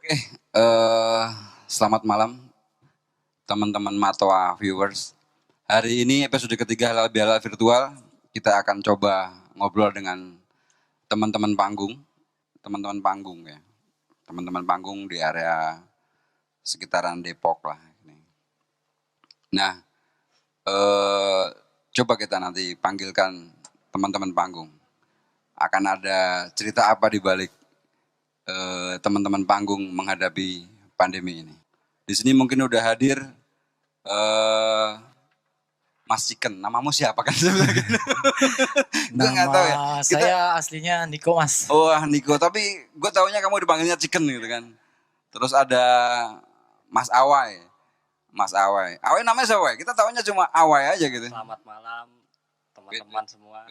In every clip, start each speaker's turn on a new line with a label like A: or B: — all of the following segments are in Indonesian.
A: Eh, Selamat malam teman-teman Matoa viewers. Hari ini episode ketiga halal bihalal virtual. Kita akan coba ngobrol dengan teman-teman panggung, teman-teman panggung ya, teman-teman panggung di area sekitaran Depok lah. Nah, eh, coba kita nanti panggilkan teman-teman panggung. Akan ada cerita apa di balik teman-teman panggung menghadapi pandemi ini. Di sini mungkin udah hadir eh Mas Chicken. Namamu siapa kan sebenarnya? Gue nggak tahu ya.
B: Nama saya aslinya Niko, Mas.
A: Wah Niko, tapi gue taunya kamu dipanggilnya Chicken gitu kan. Terus ada Mas Awai. Mas Awai. Awai namanya siapa? Kita taunya cuma Awai aja gitu.
C: Selamat malam teman-teman semua.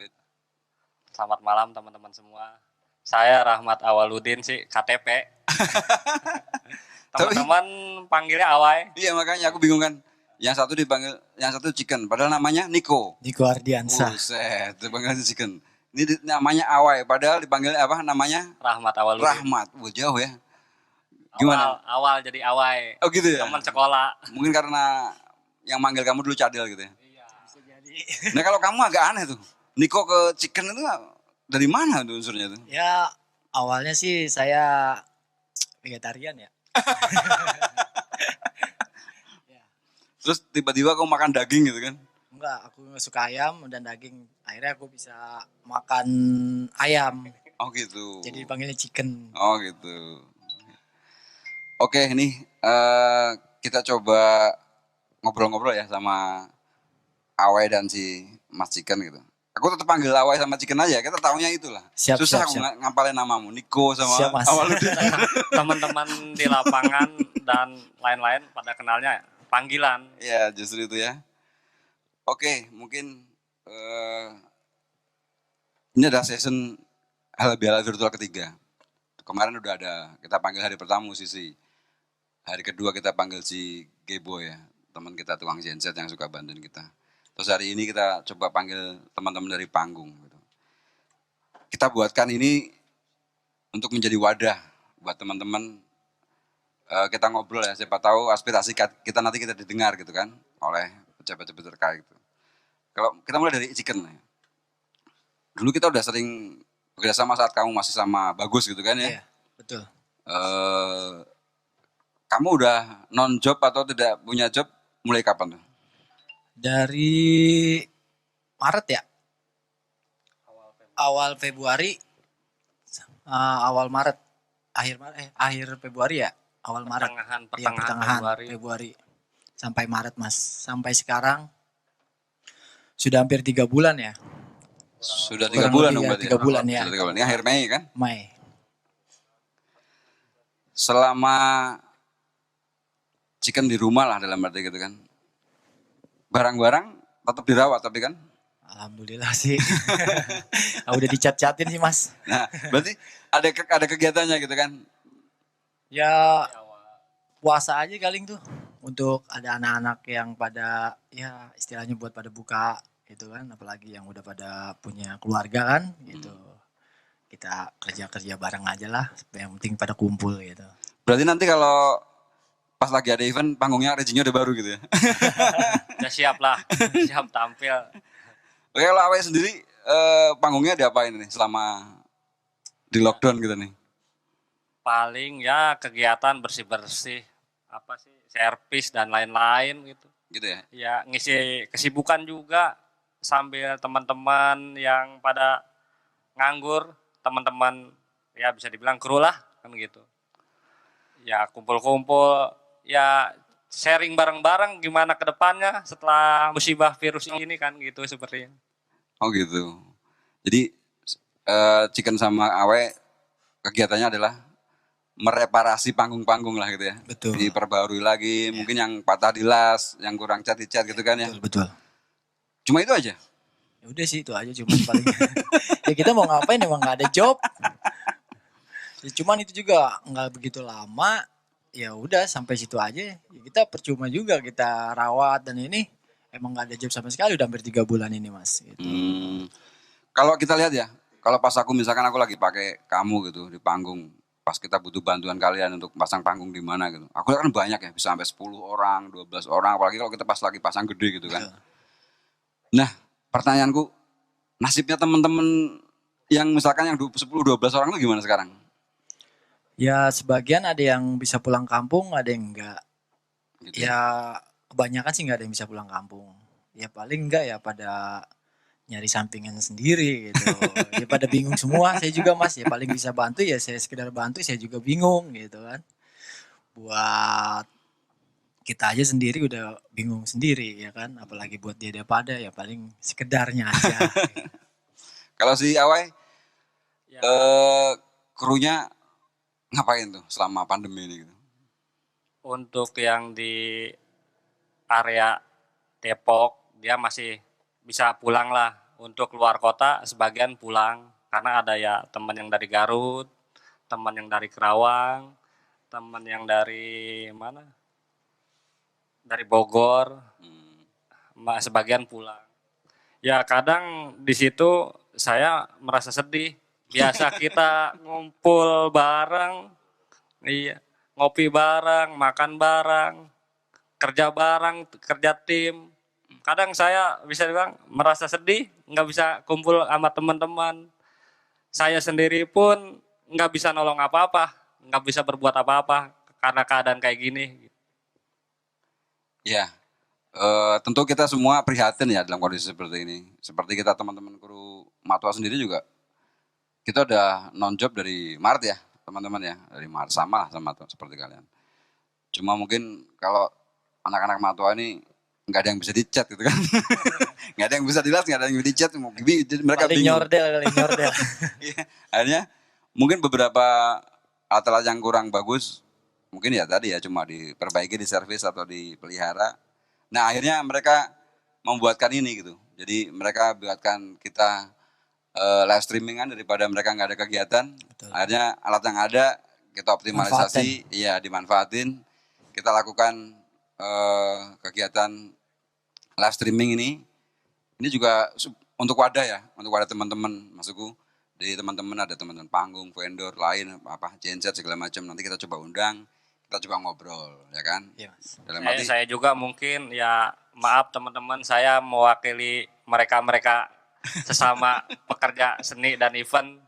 C: Selamat malam teman-teman semua. Saya Rahmat Awaludin sih, KTP. Teman-teman panggilnya Awai.
A: Iya makanya aku bingung kan. Yang satu dipanggil, yang satu Chicken. Padahal namanya Niko.
B: Niko Ardiansa.
A: Buset, dipanggilnya Chicken. Ini namanya Awai. Padahal dipanggilnya apa namanya?
C: Rahmat Awaludin.
A: Rahmat. Wah jauh ya. Gimana?
C: Awal jadi Awai.
A: Oh gitu ya?
C: Teman sekolah.
A: Mungkin karena yang manggil kamu dulu Cadel gitu ya?
C: Iya.
B: Bisa jadi.
A: Nah kalau kamu agak aneh tuh. Niko ke Chicken itu dari mana tuh unsurnya tuh?
B: Ya, awalnya sih saya vegetarian ya.
A: Terus tiba-tiba kamu makan daging gitu kan?
B: Enggak, aku nggak suka ayam dan daging. Akhirnya aku bisa makan ayam.
A: Oh gitu.
B: Jadi dipanggilnya chicken.
A: Oh gitu. Oke ini kita coba ngobrol-ngobrol ya sama Awai dan si Mas Chicken gitu. Aku tetap panggil Awai sama Chicken aja, kita taunya itulah.
B: Siap,
A: Susah
B: siap,
A: aku
B: siap.
A: ngapalin namamu, Niko sama
B: Siap, Mas.
A: Awaludin.
C: Teman-teman di lapangan dan lain-lain pada kenalnya panggilan.
A: Ya justru itu ya. Oke mungkin ini adalah season halal bihalal virtual ketiga. Kemarin udah ada, kita panggil hari pertama musisi. Hari kedua kita panggil si Gebo ya, teman kita tukang genset yang suka bantuin kita. Terus hari ini kita coba panggil teman-teman dari panggung. Gitu. Kita buatkan ini untuk menjadi wadah buat teman-teman. Kita ngobrol ya, siapa tahu aspirasi kita nanti kita didengar gitu kan oleh pejabat-pejabat terkait. Gitu. Kalau kita mulai dari Chicken. Ya. Dulu kita udah sering bekerjasama saat kamu masih sama Bagus gitu kan ya.
B: Iya, betul.
A: Kamu udah non job atau tidak punya job mulai kapan tuh?
B: Dari Maret ya? Awal Februari. Awal Maret. Akhir Februari ya? Awal Maret.
C: Pertengahan
B: Februari. Sampai Maret, Mas. Sampai sekarang sudah hampir 3 bulan ya.
A: Sudah 3
B: Kurang
A: bulan
B: lebih
A: dong
B: ya,
A: berarti.
B: 3 bulan ya.
A: Sudah 3 bulan. Ini akhir Mei kan?
B: Mei.
A: Selama Chicken di rumah lah dalam arti gitu kan. Barang-barang tetap dirawat tapi kan.
B: Alhamdulillah sih. Udah dicat-catin sih, Mas.
A: Nah, berarti ada kegiatannya gitu kan.
B: Ya puasa aja galing tuh. Untuk ada anak-anak yang pada ya istilahnya buat pada buka gitu kan, apalagi yang udah pada punya keluarga kan gitu. Kita kerja-kerja bareng aja lah, yang penting pada kumpul gitu.
A: Berarti nanti kalau pas lagi ada event panggungnya rejinya udah baru gitu ya.
C: Ya siap lah, siap tampil.
A: Oke kalau Awai sendiri panggungnya diapain nih selama di lockdown gitu nih?
C: Paling ya kegiatan bersih-bersih, apa sih, servis dan lain-lain gitu.
A: Gitu ya?
C: Ya ngisi kesibukan juga sambil teman-teman yang pada nganggur, teman-teman ya bisa dibilang kru lah kan gitu. Ya kumpul-kumpul, ya sharing bareng-bareng gimana ke depannya setelah musibah virus ini kan gitu sepertinya.
A: Oh gitu. Jadi Chicken sama Awe kegiatannya adalah mereparasi panggung-panggung lah gitu ya.
B: Betul.
A: Diperbarui lagi, mungkin yang patah dilas, yang kurang cat dicat gitu kan ya.
B: Betul.
A: Cuma itu aja.
B: Ya udah sih itu aja cuman paling. Ya kita mau ngapain emang nggak ada job. Ya, cuman itu juga nggak begitu lama. Ya udah sampai situ aja. Ya, kita percuma juga kita rawat dan ini emang nggak ada job sama sekali udah hampir 3 bulan ini, Mas. Gitu.
A: Kalau kita lihat ya, kalau pas aku misalkan aku lagi pakai kamu gitu di panggung, pas kita butuh bantuan kalian untuk pasang panggung di mana gitu. Aku lihat kan banyak ya, bisa sampai 10 orang, 12 orang, apalagi kalau kita pas lagi pasang gede gitu kan. Nah, pertanyaanku, nasibnya teman-teman yang misalkan yang 10-12 orang itu gimana sekarang?
B: Ya sebagian ada yang bisa pulang kampung, ada yang enggak.
A: Gitu.
B: Ya kebanyakan sih enggak ada yang bisa pulang kampung. Ya paling enggak ya pada nyari sampingan sendiri gitu. Ya pada bingung semua, saya juga Mas, ya paling bisa bantu ya saya sekedar bantu, saya juga bingung gitu kan. Buat kita aja sendiri udah bingung sendiri ya kan, apalagi buat dia pada ya paling sekedarnya aja.
A: Kalau si Awai,
C: Ya,
A: krunya ngapain tuh selama pandemi ini gitu?
C: untuk yang di area Depok dia masih bisa pulang lah. Untuk luar kota sebagian pulang karena ada ya teman yang dari Garut, teman yang dari Kerawang, teman yang dari mana? Dari Bogor, sebagian pulang. Ya kadang di situ saya merasa sedih. Biasa kita ngumpul bareng, iya, ngopi bareng, makan bareng, kerja tim. Kadang saya bisa bilang merasa sedih, nggak bisa kumpul sama teman-teman. Saya sendiri pun nggak bisa nolong apa-apa, nggak bisa berbuat apa-apa karena keadaan kayak gini.
A: Ya, tentu kita semua prihatin ya dalam kondisi seperti ini. Seperti kita teman-teman kru Matwa sendiri juga, kita udah non-job dari Maret ya, teman-teman ya. Dari Maret, sama lah sama seperti kalian. Cuma mungkin kalau anak-anak Matwa ini nggak ada yang bisa dicat gitu kan. Nggak ada yang bisa dilas, nggak ada yang bisa dicat. Mereka
B: Paling
A: bingung.
B: nyordel.
A: Iya, akhirnya mungkin beberapa alat-alat yang kurang bagus, mungkin ya tadi ya cuma diperbaiki, diservis atau dipelihara. Nah akhirnya mereka membuatkan ini gitu. Jadi mereka buatkan kita live streamingan daripada mereka nggak ada kegiatan.
B: Betul.
A: Akhirnya alat yang ada kita optimalisasi, iya dimanfaatin. Kita lakukan kegiatan live streaming ini juga untuk wadah ya, untuk wadah teman-teman, maksudku dari teman-teman ada teman-teman panggung, vendor lain, apa genset segala macam. Nanti kita coba undang, kita coba ngobrol, ya kan?
B: Iya, Mas.
A: Dalam arti,
C: Saya juga mungkin ya maaf teman-teman, saya mewakili mereka-mereka sesama pekerja seni dan event,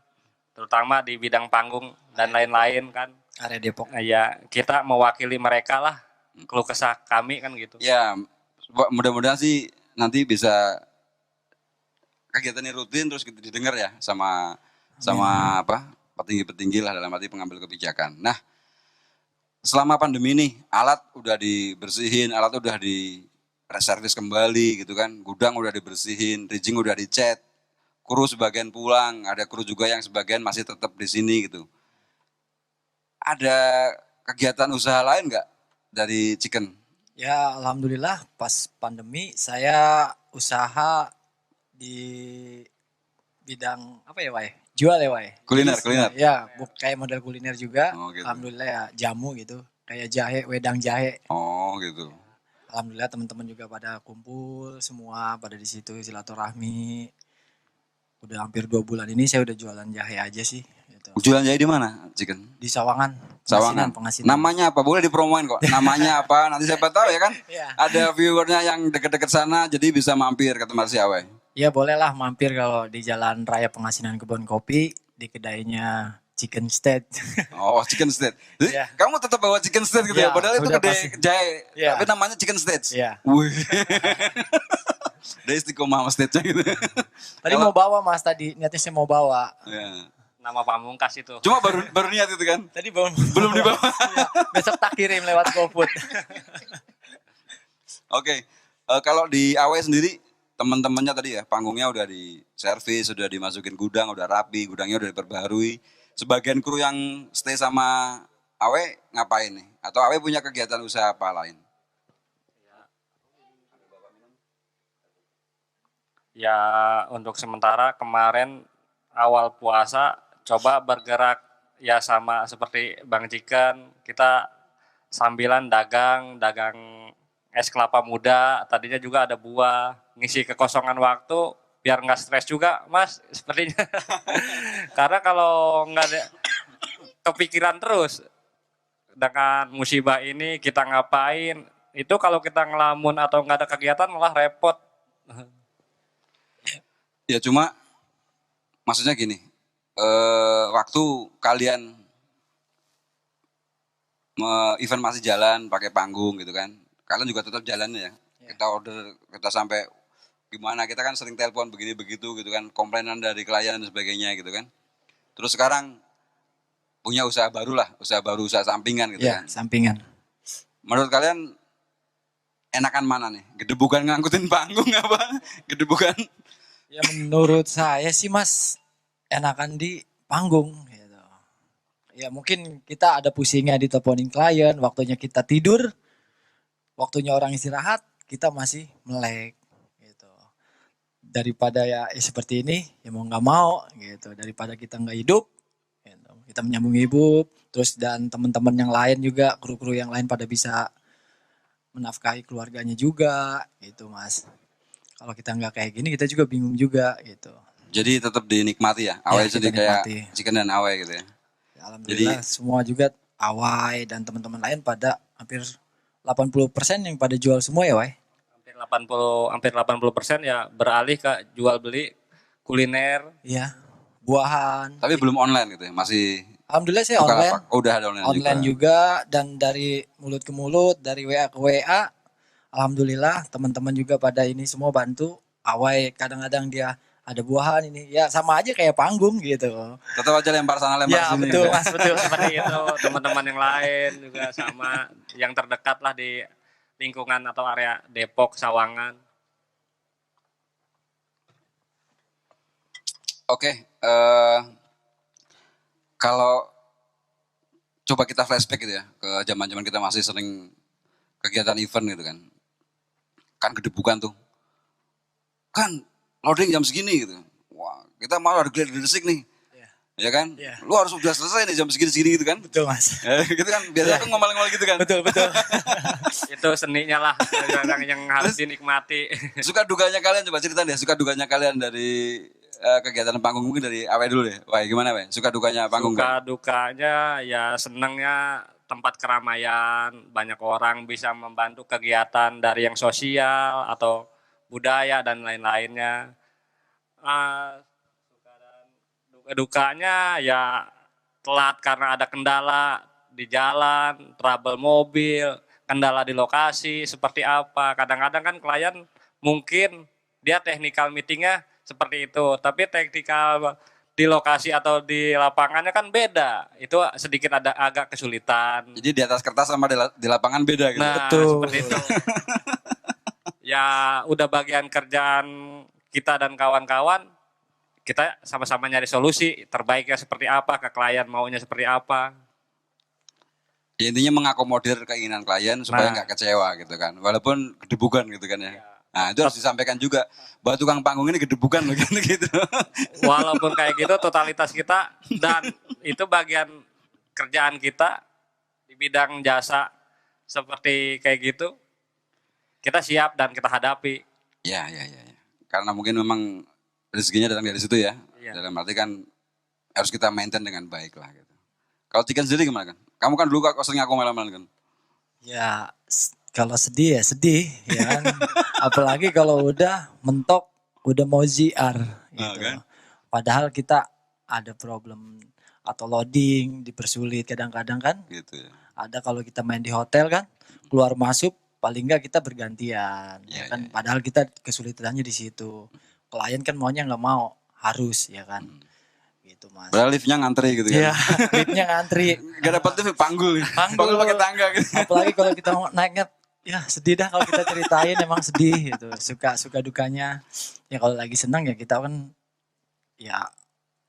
C: terutama di bidang panggung dan lain-lain kan.
B: Area Depok.
C: Ya kita mewakili mereka lah, keluh kesah kami kan gitu.
A: ya mudah-mudahan sih nanti bisa kegiatan ini rutin terus kita didengar ya sama apa petinggi-petinggi lah dalam arti pengambil kebijakan. Nah, selama pandemi ini alat udah dibersihin, alat udah di reservis kembali gitu kan, gudang udah dibersihin, rigging udah dicat, kru sebagian pulang, ada kru juga yang sebagian masih tetap di sini gitu. Ada kegiatan usaha lain nggak dari Chicken?
B: Ya alhamdulillah pas pandemi saya usaha di bidang apa ya Wai? Jual ya Wai?
A: Kuliner,
B: Jadi,
A: kuliner.
B: Ya kayak model kuliner juga.
A: Oh, gitu.
B: Alhamdulillah ya jamu gitu. Kayak jahe, wedang jahe.
A: Oh gitu.
B: Alhamdulillah teman-teman juga pada kumpul semua pada di situ silaturahmi. Udah hampir 2 bulan ini saya udah jualan jahe aja sih. Gitu.
A: Jualan jahe di mana, Chicken?
B: Di Sawangan.
A: Sawangan.
B: Pengasinan.
A: Namanya apa? Boleh dipromoin kok. Namanya apa? Nanti siapa tahu ya kan?
B: Iya.
A: Ada viewernya yang deket-deket sana, jadi bisa mampir ke tempat si Awai.
B: Ya bolehlah mampir kalau di Jalan Raya Pengasinan Kebon Kopi di kedainya Chicken State.
A: Oh, Chicken State. Jadi
B: Iya.
A: kamu tetap bawa Chicken State gitu ya?
B: Iya,
A: Padahal itu
B: udah
A: kedai
B: pasti.
A: jahe,
B: Iya.
A: tapi namanya Chicken State.
B: Iya.
A: Wih. Dari istiqomah sama stage-nya gitu.
B: Tadi mau bawa Mas tadi, niatnya saya mau bawa.
A: Ya.
C: Nama pamungkas itu.
A: Cuma baru niat itu kan?
B: Tadi belum
A: Dibawa.
B: Iya, besok tak kirim lewat GoFood.
A: Oke. Kalau di Awai sendiri, teman-temannya tadi ya, panggungnya udah di servis, sudah dimasukin gudang, udah rapi, gudangnya udah diperbaharui. Sebagian kru yang stay sama Awe ngapain nih? Atau Awe punya kegiatan usaha apa lain?
C: Ya untuk sementara kemarin awal puasa coba bergerak ya sama seperti Bang Chicken, kita sambilan dagang es kelapa muda, tadinya juga ada buah, ngisi kekosongan waktu biar nggak stres juga Mas sepertinya. Karena kalau nggak ada kepikiran terus dengan musibah ini kita ngapain. Itu kalau kita ngelamun atau nggak ada kegiatan malah repot.
A: Ya cuma maksudnya gini, waktu kalian event masih jalan pakai panggung gitu kan, kalian juga tetap jalan ya. Kita order, kita sampai gimana, kita kan sering telepon begini begitu gitu kan, komplainan dari klien dan sebagainya gitu kan. Terus sekarang punya usaha baru lah, usaha sampingan gitu
B: Ya,
A: kan.
B: sampingan.
A: Menurut kalian enakan mana nih? Gedebukan ngangkutin panggung apa? Gedebukan?
B: Ya menurut saya sih Mas, enakan di panggung gitu. Ya mungkin kita ada pusingnya diteleponin klien, waktunya kita tidur, waktunya orang istirahat, kita masih melek gitu. Daripada ya seperti ini, ya mau nggak mau gitu. Daripada kita nggak hidup, gitu. Kita menyambung hidup, terus dan teman-teman yang lain juga, kru-kru yang lain pada bisa menafkahi keluarganya juga gitu Mas. Kalau kita nggak kayak gini, kita juga bingung juga gitu.
A: Jadi tetap dinikmati ya. Awai
B: kita
A: jadi kayak
B: nikmati.
A: chicken dan awai gitu ya.
B: Ya, alhamdulillah semua juga Awai dan teman-teman lain pada hampir 80% yang pada jual semua ya Wai.
C: Hampir 80% ya beralih ke jual beli kuliner.
B: Iya. Buahan.
A: Tapi belum online gitu ya. Masih
B: Alhamdulillah saya
A: buka
B: online.
A: lapak. Oh, udah ada online,
B: Online juga dan dari mulut ke mulut, dari WA ke WA. Alhamdulillah teman-teman juga pada ini semua bantu. Awai kadang-kadang dia ada buahan ini. Ya sama aja kayak panggung gitu.
A: Tetap aja lempar sana lempar
B: Ya
A: sini.
B: betul
A: gitu ya.
B: Mas, betul.
C: Seperti itu teman-teman yang lain juga sama yang terdekat lah di lingkungan atau area Depok, Sawangan.
A: Oke, kalau coba kita flashback gitu ya ke zaman-zaman kita masih sering kegiatan event gitu kan. Kan gedebukan tuh. Kan loading jam segini gitu. Wah, kita malah ada gledek nih. Ya kan?
B: Iya.
A: Lu harus udah selesai nih jam segini-segini gitu kan.
B: Betul Mas.
A: Gitu kan, biasanya tuh ngomel-ngomel gitu kan.
B: Betul, betul.
C: Itu seninya lah yang harus dinikmati.
A: Suka duganya kalian, coba cerita deh, suka duganya kalian dari kegiatan panggung, mungkin dari Awe dulu deh. Wah, gimana Awe? Suka duganya panggung
C: Suka
A: kan?
C: dukanya ya senangnya tempat keramaian, banyak orang bisa membantu kegiatan dari yang sosial atau budaya dan lain-lainnya. Suka dan duka-dukanya ya telat karena ada kendala di jalan, trouble mobil, kendala di lokasi seperti apa. Kadang-kadang kan klien mungkin dia technical meetingnya seperti itu, tapi teknikal di lokasi atau di lapangannya kan beda. Itu sedikit ada agak kesulitan.
A: Jadi di atas kertas sama di lapangan beda gitu.
C: Nah,
B: Betul.
C: seperti itu. Ya udah bagian kerjaan kita dan kawan-kawan, kita sama-sama nyari solusi terbaiknya seperti apa, ke klien maunya seperti apa.
A: Ya, intinya mengakomodir keinginan klien supaya
C: Nah.
A: nggak kecewa gitu kan. Walaupun gedebukan gitu kan ya. Nah, itu harus disampaikan juga. Bahwa tukang panggung ini gedebukan loh gitu.
C: Walaupun kayak gitu totalitas kita dan itu bagian kerjaan kita di bidang jasa seperti kayak gitu, kita siap dan kita hadapi.
A: Ya. Karena mungkin memang rezekinya datang dari situ ya.
C: Iya.
A: Dalam arti kan harus kita maintain dengan baik lah gitu. Kalau Chicken sendiri gimana kan? Kamu kan dulu kok sering aku malam-malam kan?
B: Ya kalau sedih ya sedih ya kan. Apalagi kalau udah mentok, udah mau ziar gitu.
A: kan?
B: Padahal kita ada problem atau loading dipersulit kadang-kadang kan.
A: Gitu ya.
B: Ada kalau kita main di hotel kan, keluar masuk paling enggak kita bergantian.
A: Iya,
B: Ya kan?
A: iya.
B: Padahal kita kesulitannya di situ. Klien kan maunya nggak mau, harus ya kan. Gitu Mas.
A: Padahal liftnya ngantri gitu
B: Iya,
A: kan.
B: liftnya ngantri.
A: Gak dapet lift panggul.
B: Panggul.
A: pakai tangga gitu.
B: Apalagi kalau kita mau naiknya, ya sedih dah kalau kita ceritain, emang sedih gitu. Suka dukanya. Ya kalau lagi senang ya kita kan, ya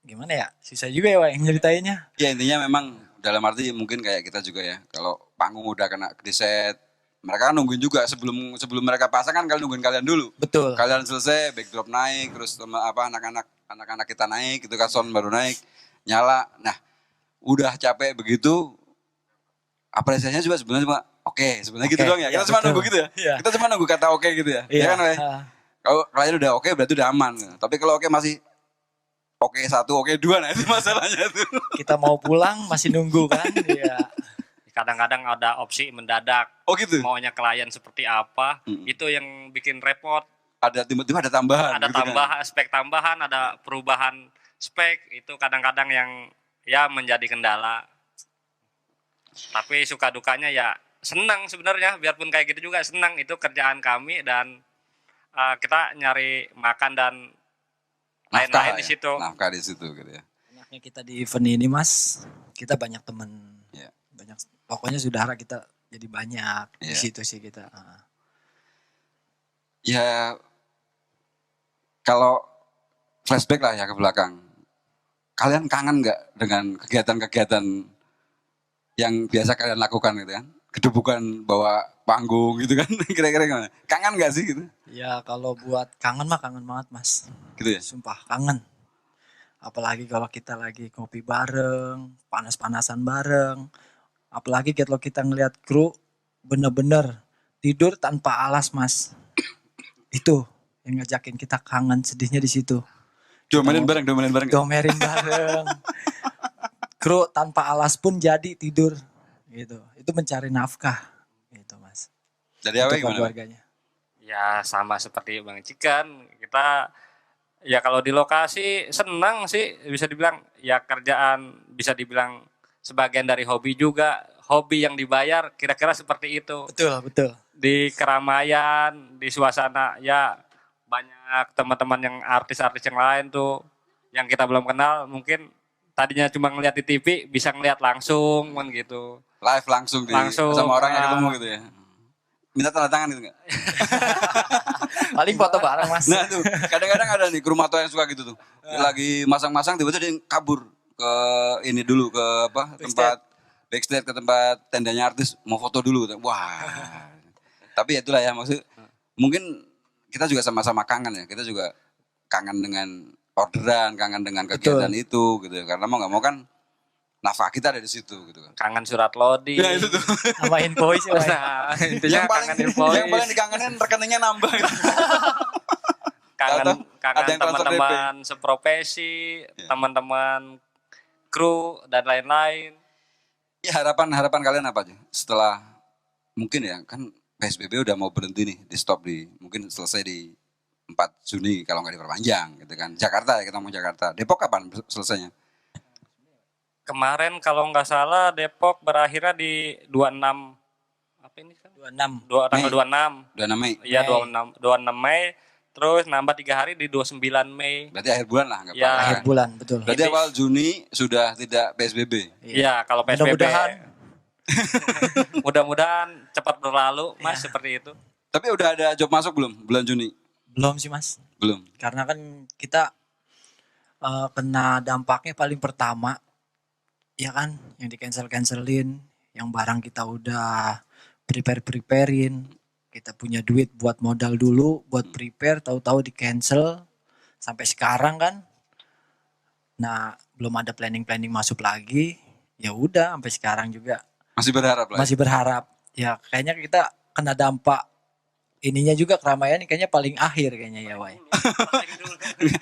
B: gimana ya, susah juga ya Wak, yang nyeritainnya.
A: Ya intinya memang dalam arti mungkin kayak kita juga ya. Kalau panggung udah kena di set, mereka kan nungguin juga sebelum mereka pasang kan kalian nungguin kalian dulu.
B: Betul.
A: Kalian selesai, backdrop naik, terus anak-anak kita naik, gitu kan sound baru naik, nyala. Nah, udah capek begitu, apresiasinya juga sebenarnya cuma oke, sebenarnya gitu
B: Oke,
A: doang ya.
B: iya,
A: Kita cuma
B: betul.
A: nunggu gitu ya.
B: Iya.
A: Kita cuma nunggu kata oke gitu ya. Ya kan, Wei? Kalau klien udah oke berarti udah aman. Tapi kalau oke masih oke satu, oke dua, nah itu masalahnya tuh.
B: Kita mau pulang masih nunggu kan. Iya.
C: Kadang-kadang ada opsi mendadak,
A: Oh gitu.
C: maunya klien seperti apa,
A: Mm.
C: itu yang bikin repot.
A: Ada tiba-tiba ada tambahan.
C: Ada
A: gitu kan.
C: tambahan spek tambahan, ada perubahan spek, itu kadang-kadang yang ya menjadi kendala. Tapi suka dukanya ya senang sebenarnya, biarpun kayak gitu juga senang, itu kerjaan kami dan kita nyari makan dan lain-lain di situ.
A: Nafkah di situ gitu ya.
B: Enaknya kita di event ini Mas, kita banyak teman.
A: Iya.
B: Banyak, pokoknya saudara kita jadi banyak di
A: Iya.
B: situ sih kita.
A: Ya kalau flashback lah ya ke belakang. Kalian kangen nggak dengan kegiatan-kegiatan yang biasa kalian lakukan gitu kan? Kedebukan bawa panggung gitu kan? Kira-kira gimana? Kangen nggak sih gitu?
B: Ya kalau buat kangen mah kangen banget Mas.
A: Gitu ya?
B: Sumpah kangen. Apalagi kalau kita lagi ngopi bareng, panas-panasan bareng. Apalagi kalau kita ngelihat kru bener-bener tidur tanpa alas Mas. Itu yang ngajakin kita kangen, sedihnya di situ.
A: Diomelin bareng.
B: Domerin bareng. Kru tanpa alas pun jadi tidur gitu. Itu mencari nafkah gitu Mas.
A: Dari awal
B: Untuk
A: gimana? Bang?
B: keluarganya.
C: Ya sama seperti Bang Cikan, kita ya kalau di lokasi senang sih, bisa dibilang ya kerjaan, bisa dibilang sebagian dari hobi juga, hobi yang dibayar kira-kira seperti itu.
B: Betul.
C: Di keramaian, di suasana ya banyak teman-teman yang artis-artis yang lain tuh yang kita belum kenal, mungkin tadinya cuma ngeliat di TV bisa ngeliat langsung kan gitu.
A: Live langsung,
C: Langsung,
A: sama orang yang
C: ah.
A: ketemu gitu ya. Minta tanda tangan gitu nggak?
B: Paling foto bareng Mas.
A: Nah tuh kadang-kadang ada nih kru mato yang suka gitu tuh. Lagi masang-masang tiba-tiba dia kabur ke ini dulu ke apa tempat backstage, ke tempat tendanya artis, mau foto dulu. Wah. Tapi itulah ya maksud mungkin kita juga sama-sama kangen ya. Kita juga kangen dengan orderan, kangen dengan kegiatan itu gitu ya. Karena mau nggak mau kan nafkah kita ada di situ gitu kan.
C: Kangen surat loading.
A: Ya itu tuh.
B: Sama invoice ya, Mas.
C: Nah, intinya
A: yang paling
C: kangen invoice.
A: yang paling dikangenin rekeningnya nambah gitu.
C: kangen
A: Tahu-tahu ada
C: kangen
A: yang transfer
C: teman-teman seprofesi,
A: Ya.
C: teman-teman kru dan lain-lain.
A: Ya harapan kalian apa aja setelah mungkin ya kan PSBB udah mau berhenti nih, di stop di mungkin selesai di 4 Juni kalau nggak diperpanjang gitu kan. Jakarta ya, kita mau Jakarta. Depok kapan selesainya?
C: Kemarin kalau nggak salah Depok berakhirnya di 26 apa ini kan?
B: 26.
C: Tanggal
A: Mei.
C: 26.
A: Udah 6 Mei.
C: Iya,
B: Mei.
C: 26 Mei. Terus nambah 3 hari di 29 Mei.
A: Berarti akhir bulan lah nggak
C: Ya.
A: apa-apa.
B: Akhir bulan, betul.
A: Berarti awal Juni sudah tidak PSBB.
C: Iya, kalau PSBB
B: Mudah-mudahan.
C: mudah-mudahan cepat berlalu, Mas,
B: Ya.
C: seperti itu.
A: Tapi udah ada job masuk belum bulan Juni?
B: Belum sih Mas.
A: Belum.
B: Karena kan kita kena dampaknya paling pertama ya kan yang di cancelin, yang barang kita udah preparein, kita punya duit buat modal dulu, buat prepare, tahu-tahu di cancel sampai sekarang kan. Nah belum ada planning masuk lagi, ya udah sampai sekarang juga
A: Masih berharap lah.
B: masih berharap. Ya kayaknya kita kena dampak ininya juga keramaian ini kayaknya paling akhir kayaknya ya Wai.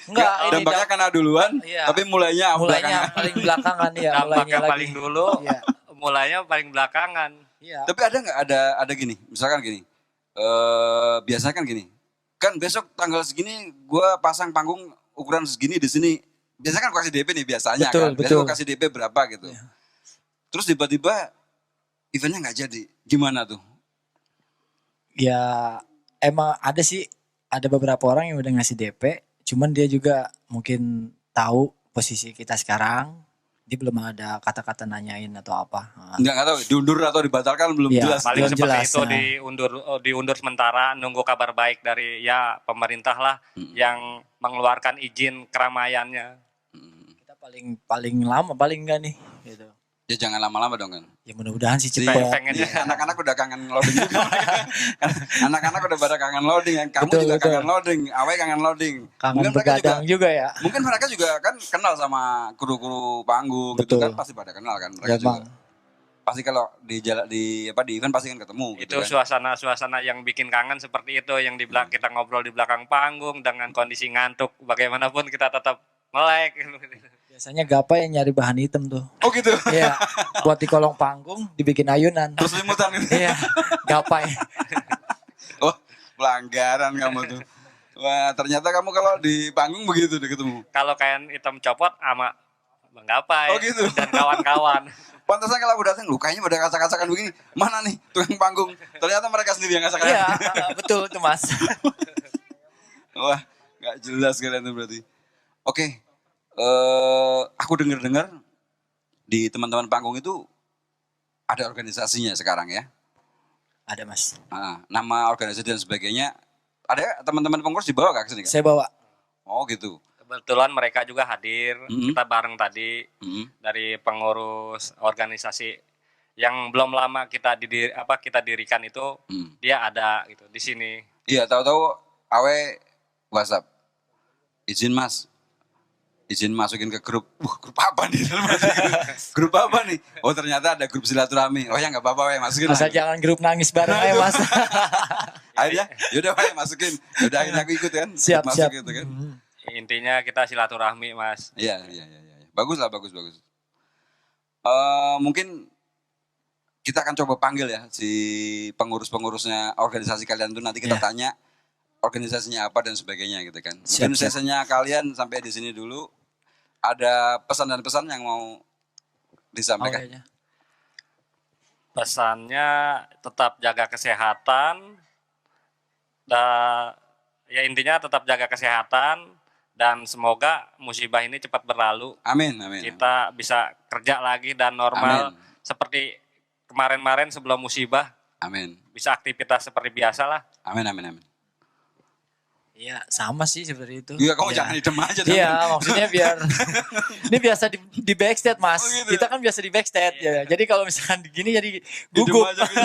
B: Enggak, ini
A: Dampaknya kena duluan,
B: Iya.
A: tapi mulainya
B: mulainya paling belakangan ya, mulainya
C: Dampaknya
B: lagi.
C: paling dulu,
B: Iya.
C: mulainya paling belakangan.
B: Iya.
A: Tapi ada nggak ada gini, misalkan gini, biasanya kan gini, kan besok tanggal segini gue pasang panggung ukuran segini di sini, biasanya kan gua kasih DP nih biasanya
B: Betul,
A: kan, biasanya
B: betul.
A: gua kasih DP berapa gitu, terus tiba-tiba eventnya nggak jadi, gimana tuh?
B: Ya emang ada sih, ada beberapa orang yang udah ngasih DP, cuman dia juga mungkin tahu posisi kita sekarang, dia belum ada kata-kata nanyain atau apa. Nah,
A: Nggak tahu, diundur atau dibatalkan belum
B: Iya,
A: jelas.
C: Paling
B: belum
C: seperti
B: jelas,
C: itu
B: nah.
C: diundur sementara, nunggu kabar baik dari ya pemerintah lah yang mengeluarkan izin keramaiannya.
B: kita paling lama paling enggak nih gitu.
A: Ya jangan lama-lama dong kan.
B: Ya mudah-mudahan sih
A: Si
B: cepat.
C: pengennya.
A: anak-anak udah kangen loading juga. Anak-anak udah pada kangen loading, yang kamu
B: Betul,
A: juga
B: betul.
A: kangen loading, Awe kangen loading.
B: Kangen
A: Mungkin mereka
B: begadang juga ya.
A: Mungkin mereka juga kan kenal sama kru-kru panggung gitu
B: Betul.
A: kan, pasti pada kenal kan mereka
B: Ya,
A: juga.
B: Bang.
A: Pasti kalau di event pasti kan ketemu gitu
C: Itu
A: kan.
C: suasana yang bikin kangen seperti itu, yang di belakang kita ngobrol di belakang panggung dengan kondisi ngantuk, bagaimanapun kita tetap melek.
B: Biasanya Gapai yang nyari bahan hitam tuh.
A: Oh gitu.
B: Iya, buat di kolong panggung dibikin ayunan.
A: Terus limutan gitu.
B: Iya, Gapai.
A: Oh, pelanggaran kamu tuh. Wah, ternyata kamu kalau di panggung begitu deh ketemu.
C: Kalau kain hitam copot sama Bang Gapai
A: Oh, gitu.
C: dan kawan-kawan.
A: Pantesan kalau aku datang, lu kayaknya pada kasak-kasakan begini. Mana nih tukang panggung? Ternyata mereka sendiri yang kasak-kasakan.
B: Iya, betul tuh Mas.
A: Wah, nggak jelas kalian tuh berarti. Oke, aku dengar-dengar di teman-teman panggung itu ada organisasinya sekarang ya.
B: Ada Mas.
A: Nah, nama organisasi dan sebagainya. Ada teman-teman pengurus dibawa gak ke sini? Kak?
B: Saya bawa.
A: Oh gitu.
C: Kebetulan mereka juga hadir.
A: Mm-mm.
C: Kita bareng tadi dari pengurus organisasi yang belum lama kita dirikan itu, dia ada gitu di sini.
A: Iya, tahu-tahu awe WhatsApp. Izin Mas. Izin masukin ke grup. Grup apa nih? Grup apa nih? Oh ternyata ada grup silaturahmi. Oh ya nggak apa-apa, masukin.
B: Asal
A: lah.
B: jangan grup nangis bareng aja Mas.
A: Akhirnya, yaudah masukin. Yaudah akhirnya aku ikut kan.
B: Siap,
A: Masuk
B: siap.
A: gitu kan.
C: Intinya kita silaturahmi, Mas.
A: Iya. Bagus lah, bagus. Mungkin kita akan coba panggil ya si pengurus-pengurusnya organisasi kalian tuh, nanti kita
B: Ya.
A: tanya organisasinya apa dan sebagainya gitu kan.
B: Siap,
A: Mungkin
B: siap.
A: sesinya kalian sampai di sini dulu. Ada pesan dan pesan yang mau disampaikan.
B: Kayaknya.
C: Pesannya tetap jaga kesehatan. Dan ya intinya tetap jaga kesehatan dan semoga musibah ini cepat berlalu.
A: Amin.
C: Kita bisa kerja lagi dan normal seperti kemarin-kemarin sebelum musibah.
A: Amin.
C: Bisa aktivitas seperti biasa lah.
A: Amin.
B: Iya, sama sih seperti itu.
A: Iya, kamu
B: Iya.
A: jangan idem aja.
B: Iya, maksudnya biar ini biasa di backstage Mas.
A: Oh, gitu.
B: Kita kan biasa di backstage ya. Jadi kalau misalkan gini jadi
A: Idem
B: gugup.
A: aja gitu.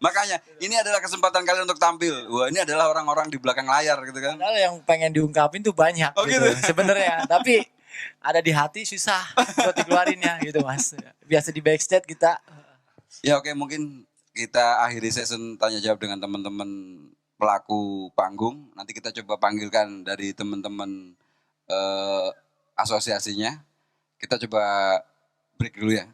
A: Makanya ini adalah kesempatan kalian untuk tampil. Wah, ini adalah orang-orang di belakang layar gitu kan.
B: Padahal yang pengen diungkapin tuh banyak
A: Oh,
B: gitu.
A: gitu.
B: Sebenarnya, tapi ada di hati susah buat dikeluarinnya gitu Mas. Biasa di backstage kita.
A: Ya oke, mungkin kita akhiri session tanya jawab dengan teman-teman pelaku panggung. Nanti kita coba panggilkan dari teman-teman asosiasinya. Kita coba break dulu ya.